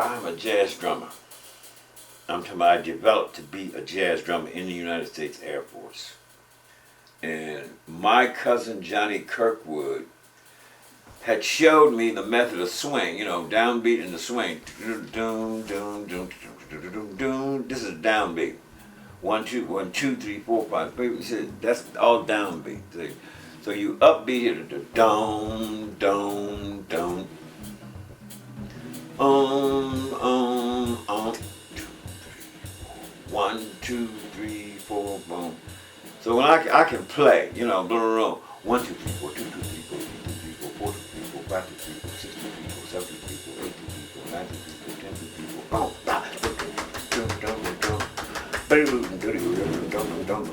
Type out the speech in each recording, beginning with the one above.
I'm a jazz drummer. I'm talking about I developed to be a jazz drummer in the United States Air Force. And my cousin Johnny Kirkwood had showed me the method of swing, downbeat in the swing. This is downbeat. 1, 2, 1, 2, 3, 4, 5. He said that's all downbeat. See? So you upbeat it to dum, dum, dum. 1, 2, 3, 4, boom. So when I can play, blah, blah, blah. 1, 2, 3, 4, 2, 2, 3, 4, 2, 2, 3, 4, 4, 2, 3, 4, 5, 2, 3, 4, 6, 2, 3, 4, 7, 2, 3, 4, 8, 2, 3, 4, 9, 2, 3, 4, 10, 2, 3, 4,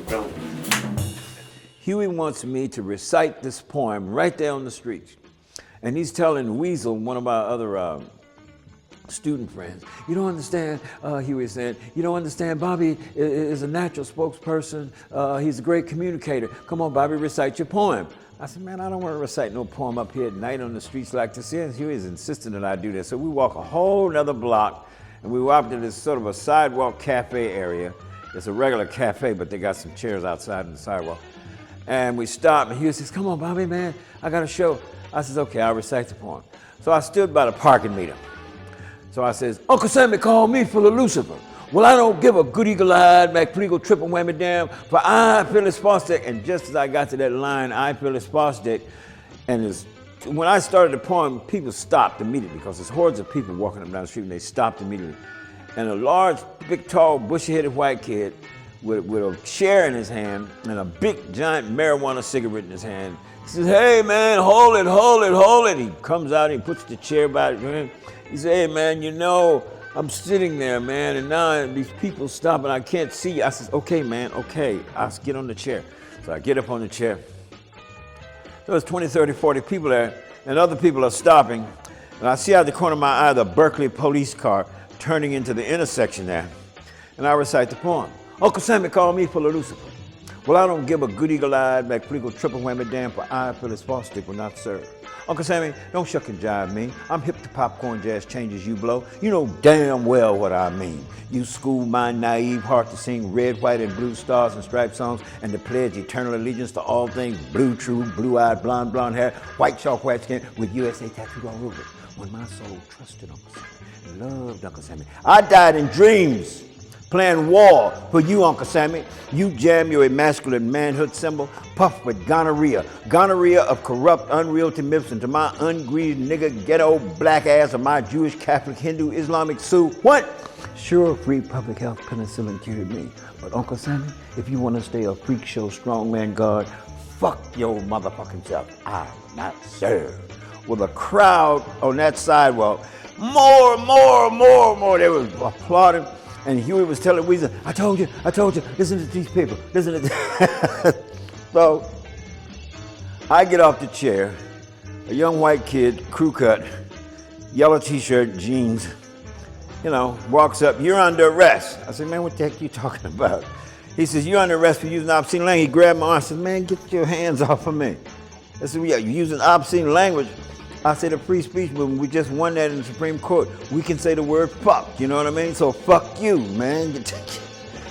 boom. Huey wants me to recite this poem right there on the street. And he's telling Weasel, one of our other student friends, you don't understand, Huey said, you don't understand, Bobby is a natural spokesperson. He's a great communicator. Come on, Bobby, recite your poem. I said, man, I don't want to recite no poem up here at night on the streets like this. And Huey's insisting that I do that. So we walk a whole nother block, and we walk to this sort of a sidewalk cafe area. It's a regular cafe, but they got some chairs outside on the sidewalk. And we stop, and Huey says, come on, Bobby, man, I got a show. I says, okay, I'll recite the poem. So I stood by the parking meter. So I says, Uncle Sammy called me full of Lucifer. Well, I don't give a good eagle-eyed, McPleagle, triple whammy damn, for I, Phyllis Fosdick. And just as I got to that line, I, Phyllis Fosdick, and when I started the poem, people stopped immediately because there's hordes of people walking up down the street, and they stopped immediately. And a large, big, tall, bushy-headed white kid with a chair in his hand and a big, giant marijuana cigarette in his hand. He says, hey, man, hold it, hold it, hold it. He comes out, he puts the chair by it. He said, hey, man, I'm sitting there, man, and now these people stop and I can't see you. I says, okay, man, okay. I'll get on the chair. So I get up on the chair. There's 20, 30, 40 people there, and other people are stopping. And I see out the corner of my eye the Berkeley police car turning into the intersection there. And I recite the poem. Uncle Sammy called me full of Lucifer. Well, I don't give a good eagle-eyed, McPleagle, triple whammy damn, for I, Phyllis Fosdick, will not serve. Uncle Sammy, don't shuck and jive me. I'm hip to popcorn jazz changes you blow. You know damn well what I mean. You school my naive heart to sing red, white, and blue stars and striped songs and to pledge eternal allegiance to all things blue, true, blue-eyed, blonde hair, white chalk, white skin with USA tattooed all over it. When my soul trusted Uncle Sammy and loved Uncle Sammy, I died in dreams. Playing war for you, Uncle Sammy. You jam your emasculate manhood symbol, puffed with gonorrhea. Gonorrhea of corrupt, unrealty myths into my ungreased nigger, ghetto, black ass of my Jewish, Catholic, Hindu, Islamic Sioux. What? Sure, free public health penicillin cured me. But Uncle Sammy, if you want to stay a freak show strongman god, fuck your motherfucking self. I'm not served. With a crowd on that sidewalk, more. They were applauding. And Huey was telling Weezer, I told you, listen to these people, listen to this. So I get off the chair, a young white kid, crew cut, yellow t-shirt, jeans, walks up, you're under arrest. I said, man, what the heck are you talking about? He says, you're under arrest for using obscene language. He grabbed my arm. I said, man, get your hands off of me. I said, yeah, you're using obscene language. I said the free speech movement, we just won that in the Supreme Court. We can say the word fuck, you know what I mean? So fuck you, man.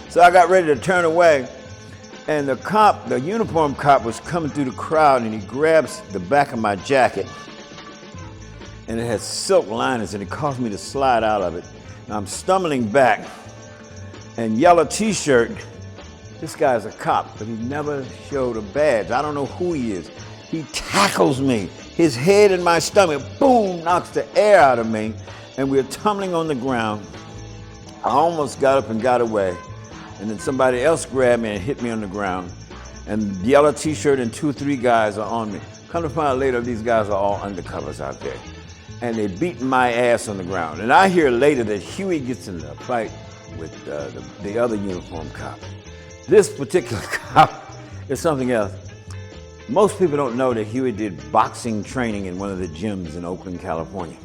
So I got ready to turn away, and the uniform cop was coming through the crowd, and he grabs the back of my jacket, and it had silk linings, and it caused me to slide out of it. And I'm stumbling back, and yellow t-shirt, this guy's a cop, but he never showed a badge. I don't know who he is. He tackles me. His head in my stomach, boom, knocks the air out of me, and we're tumbling on the ground. I almost got up and got away, and then somebody else grabbed me and hit me on the ground, and the yellow t-shirt and 2 or 3 guys are on me. Come to find out later, these guys are all undercovers out there, and they beating my ass on the ground. And I hear later that Huey gets in a fight with the other uniform cop. This particular cop is something else. Most people don't know that Huey did boxing training in one of the gyms in Oakland, California.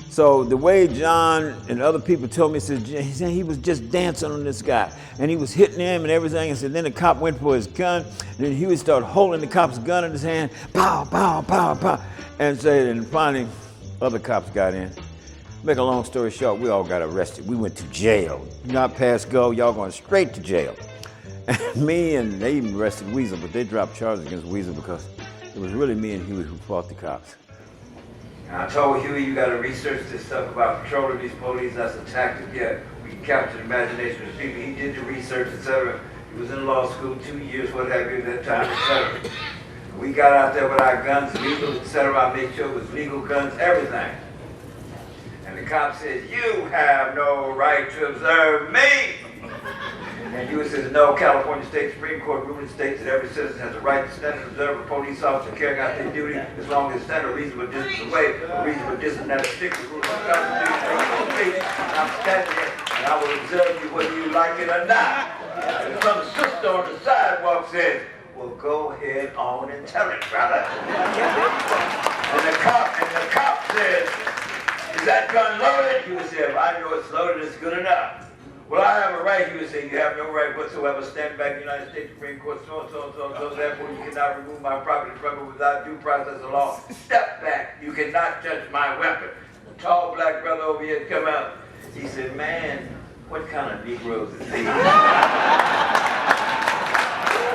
So the way John and other people told me, he said he was just dancing on this guy, and he was hitting him and everything. And so then the cop went for his gun, and then Huey started holding the cop's gun in his hand, pow, pow, pow, pow. And finally, other cops got in. Make a long story short, we all got arrested. We went to jail. Not past go, y'all going straight to jail. And me and they even arrested Weasel, but they dropped charges against Weasel because it was really me and Huey who fought the cops. And I told Huey, you got to research this stuff about patrolling these police. That's a tactic. Yeah, we can capture the imagination of people. He did the research, etc. He was in law school 2 years, what have you, at that time, etc. We got out there with our guns, legal, etc. I made sure it was legal guns, everything. And the cop said, "You have no right to observe me." And Huey says, "No, California State Supreme Court ruling states that every citizen has a right to stand and observe a police officer carrying out their duty as long as they stand a reasonable distance away, a reasonable distance that is strict with rules of the Constitution. And I'm standing here, and I will observe you whether you like it or not." And some sister on the sidewalk says, "Well, go ahead on and tell it, brother." And the cop says, "Is that gun loaded?" Huey said, "If I know it's loaded, it's good enough." "Well, I have a right," Huey said. "You have no right whatsoever. Stand back, United States Supreme Court, so, therefore you cannot remove my property from it without due process of law. Step back. You cannot touch my weapon." The tall black brother over here come out. He said, "Man, what kind of Negroes is these?"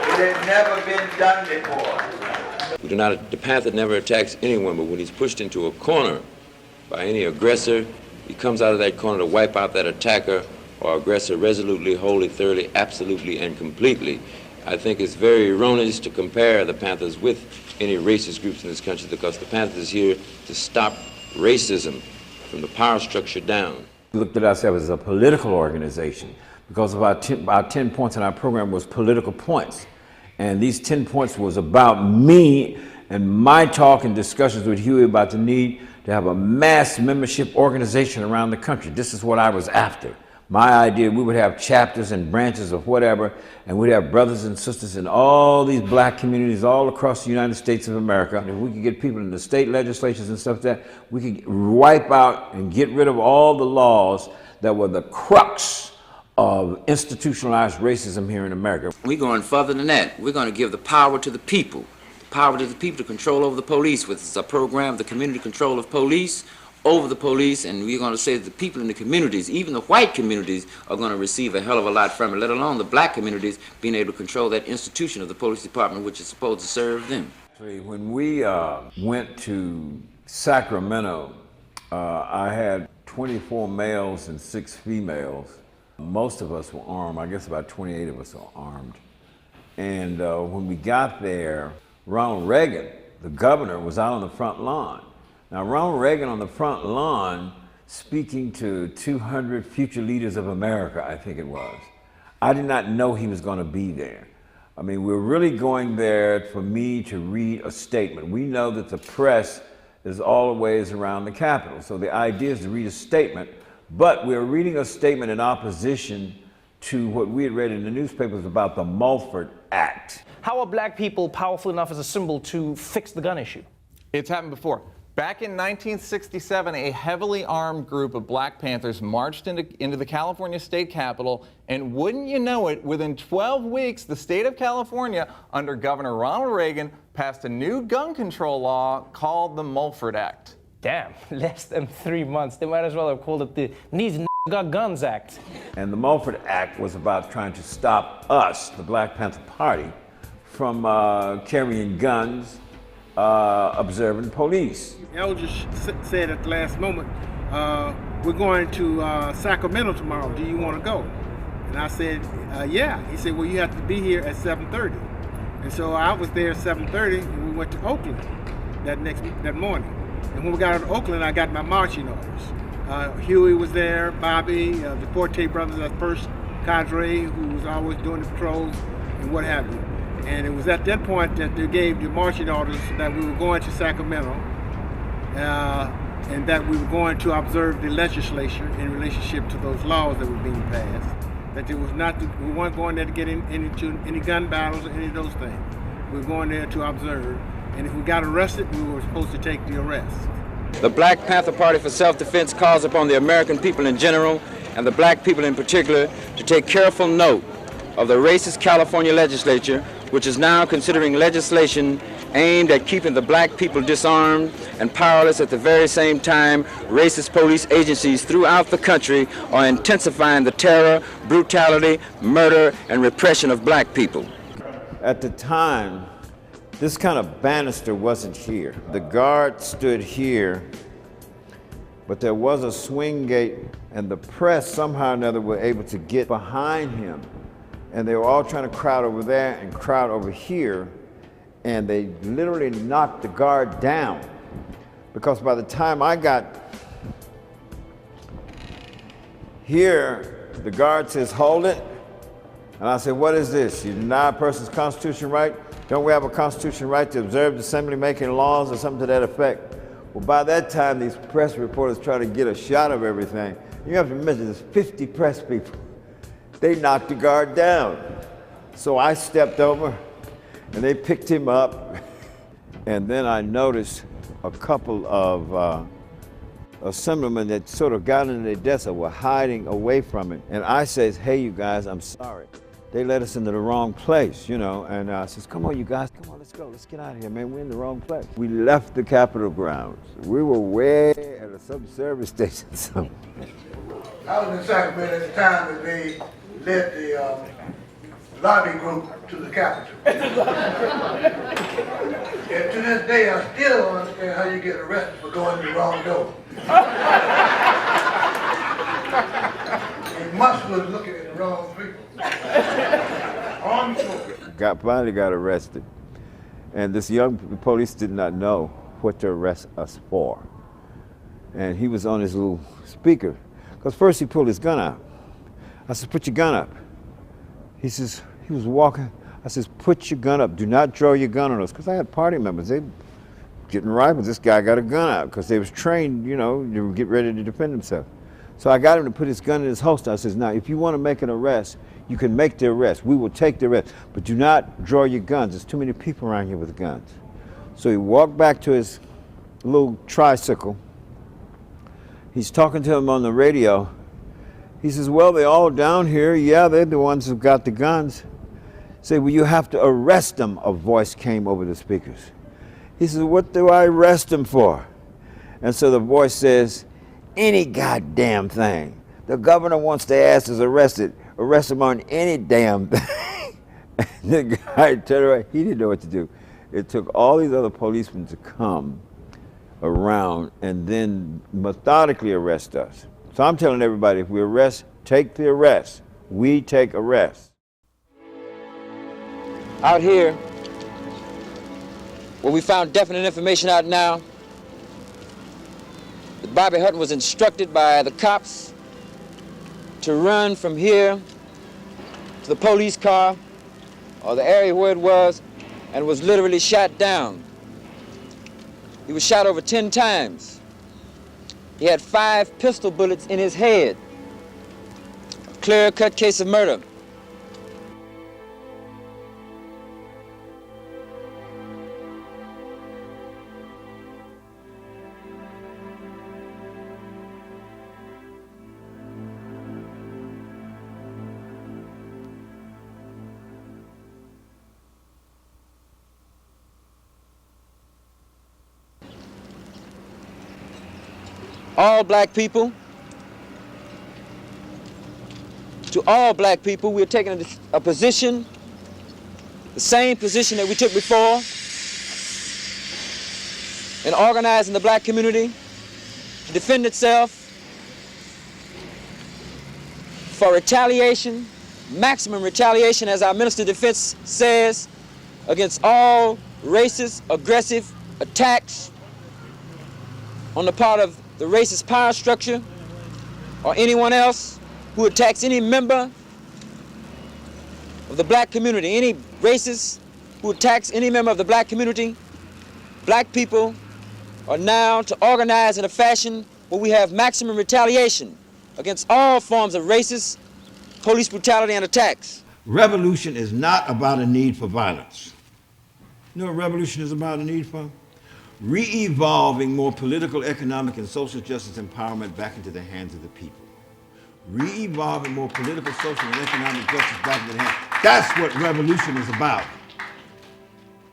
It had never been done before. The Panther never attacks anyone, but when he's pushed into a corner by any aggressor, he comes out of that corner to wipe out that attacker or aggressor resolutely, wholly, thoroughly, absolutely, and completely. I think it's very erroneous to compare the Panthers with any racist groups in this country because the Panthers is here to stop racism from the power structure down. We looked at ourselves as a political organization because of our 10 points in our program was political points. And these 10 points was about me and my talk and discussions with Huey about the need to have a mass membership organization around the country. This is what I was after. My idea, we would have chapters and branches of whatever, and we'd have brothers and sisters in all these black communities all across the United States of America. And if we could get people in the state legislatures and stuff like that, we could wipe out and get rid of all the laws that were the crux of institutionalized racism here in America. We're going further than that. We're going to give the power to the people. The power to the people to control over the police, which is a program, the community control of police, over the police, and we're going to say that the people in the communities, even the white communities, are going to receive a hell of a lot from it, let alone the black communities being able to control that institution of the police department, which is supposed to serve them. When we went to Sacramento, I had 24 males and 6 females. Most of us were armed. I guess about 28 of us were armed. And when we got there, Ronald Reagan, the governor, was out on the front lawn. Now, Ronald Reagan on the front lawn speaking to 200 future leaders of America, I think it was. I did not know he was going to be there. I mean, we're really going there for me to read a statement. We know that the press is always around the Capitol, so the idea is to read a statement, but we're reading a statement in opposition to what we had read in the newspapers about the Mulford Act. How are black people powerful enough as a symbol to fix the gun issue? It's happened before. Back in 1967, a heavily armed group of Black Panthers marched into the California state capitol, and wouldn't you know it, within 12 weeks, the state of California, under Governor Ronald Reagan, passed a new gun control law called the Mulford Act. Damn, less than 3 months. They might as well have called it the These Got Guns Act. And the Mulford Act was about trying to stop us, the Black Panther Party, from carrying guns, observing police. Elder said at the last moment, we're going to Sacramento tomorrow. Do you want to go? And I said, yeah. He said, well, you have to be here at 7:30. And so I was there at 7:30, and we went to Oakland that morning. And when we got to Oakland, I got my marching orders. Huey was there, Bobby, the Forte brothers, that first cadre who was always doing the patrols and what have you. And it was at that point that they gave the marching orders that we were going to Sacramento and that we were going to observe the legislature in relationship to those laws that were being passed. That there was we weren't going there to get into any gun battles or any of those things. We were going there to observe. And if we got arrested, we were supposed to take the arrest. The Black Panther Party for Self-Defense calls upon the American people in general and the black people in particular to take careful note of the racist California legislature, which is now considering legislation aimed at keeping the black people disarmed and powerless. At the very same time, racist police agencies throughout the country are intensifying the terror, brutality, murder, and repression of black people. At the time, this kind of banister wasn't here. The guard stood here, but there was a swing gate, and the press somehow or another were able to get behind him. And they were all trying to crowd over there and crowd over here, and they literally knocked the guard down. Because by the time I got here, the guard says, "Hold it." And I said, "What is this? You deny a person's constitutional right? Don't we have a constitutional right to observe the assembly making laws," or something to that effect? Well, by that time, these press reporters trying to get a shot of everything. You have to imagine there's 50 press people. They knocked the guard down. So I stepped over and they picked him up. And then I noticed a couple of assemblymen that sort of got into their desks or were hiding away from it. And I says, "Hey, you guys, I'm sorry. They led us into the wrong place, you know." And I says, "Come on, you guys, come on, let's go. Let's get out of here, man. We're in the wrong place." We left the Capitol grounds. We were way at some service station somewhere. I was in Sacramento at the time that they led the lobby group to the Capitol. And to this day, I still don't understand how you get arrested for going to the wrong door. They must was looking at the wrong people. Armed folks. Finally got arrested. And this young police did not know what to arrest us for. And he was on his little speaker. Because first he pulled his gun out. I said, "Put your gun up." He says, he was walking. I says, "Put your gun up. Do not draw your gun on us." Because I had party members. They getting rifles. This guy got a gun out because they was trained, you know, to get ready to defend himself. So I got him to put his gun in his holster. I says, "Now, if you want to make an arrest, you can make the arrest. We will take the arrest. But do not draw your guns. There's too many people around here with guns." So he walked back to his little tricycle. He's talking to him on the radio. He says, "Well, they're all down here. Yeah, they're the ones who've got the guns." Say, "Well, you have to arrest them." A voice came over the speakers. He says, "What do I arrest them for?" And so the voice says, "Any goddamn thing. The governor wants their asses arrested. Arrest them on any damn thing." And the guy turned around. He didn't know what to do. It took all these other policemen to come around and then methodically arrest us. So I'm telling everybody, if we arrest, take the arrest. We take arrest. Out here, where we found definite information out now, that Bobby Hutton was instructed by the cops to run from here to the police car or the area where it was, and was literally shot down. He was shot over 10 times. He had 5 pistol bullets in his head. A clear-cut case of murder. All black people, to all black people, we're taking a position, the same position that we took before in organizing the black community to defend itself for retaliation, maximum retaliation, as our Minister of Defense says, against all racist, aggressive attacks on the part of the racist power structure or anyone else who attacks any member of the black community, any racist who attacks any member of the black community. Black people are now to organize in a fashion where we have maximum retaliation against all forms of racist, police brutality and attacks. Revolution is not about a need for violence. You know what revolution is about, a need for? Re-evolving more political, economic, and social justice empowerment back into the hands of the people. Re-evolving more political, social, and economic justice back into the hands. That's what revolution is about.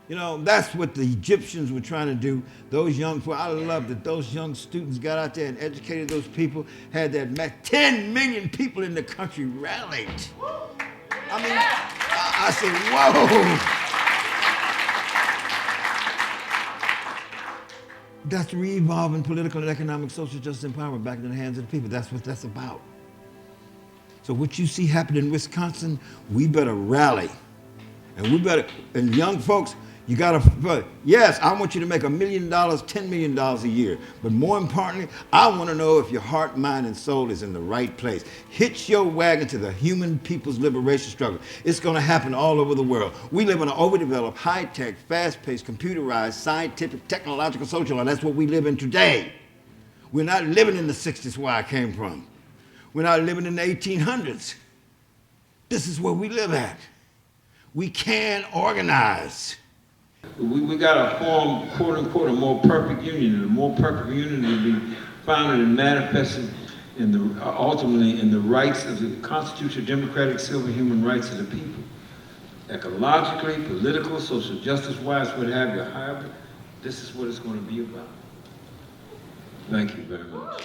You know, that's what the Egyptians were trying to do. Those young people, I love that those young students got out there and educated those people, had that 10 million people in the country rallied. I mean, I said, whoa. That's re-evolving political and economic social justice empowerment back in the hands of the people. That's what that's about. So what you see happening in Wisconsin, we better rally. And we better, and young folks, you gotta, yes, I want you to make $1 million, $10 million a year. But more importantly, I wanna know if your heart, mind, and soul is in the right place. Hitch your wagon to the human people's liberation struggle. It's gonna happen all over the world. We live in an overdeveloped, high-tech, fast-paced, computerized, scientific, technological social, and that's what we live in today. We're not living in the 60s where I came from. We're not living in the 1800s. This is where we live at. We can organize. We got to form, quote unquote, a more perfect union, and a more perfect union will be founded and manifested in the, ultimately in the rights of the constitutional, democratic, civil, human rights of the people. Ecologically, political, social justice-wise, what have you, however, this is what it's going to be about. Thank you very much.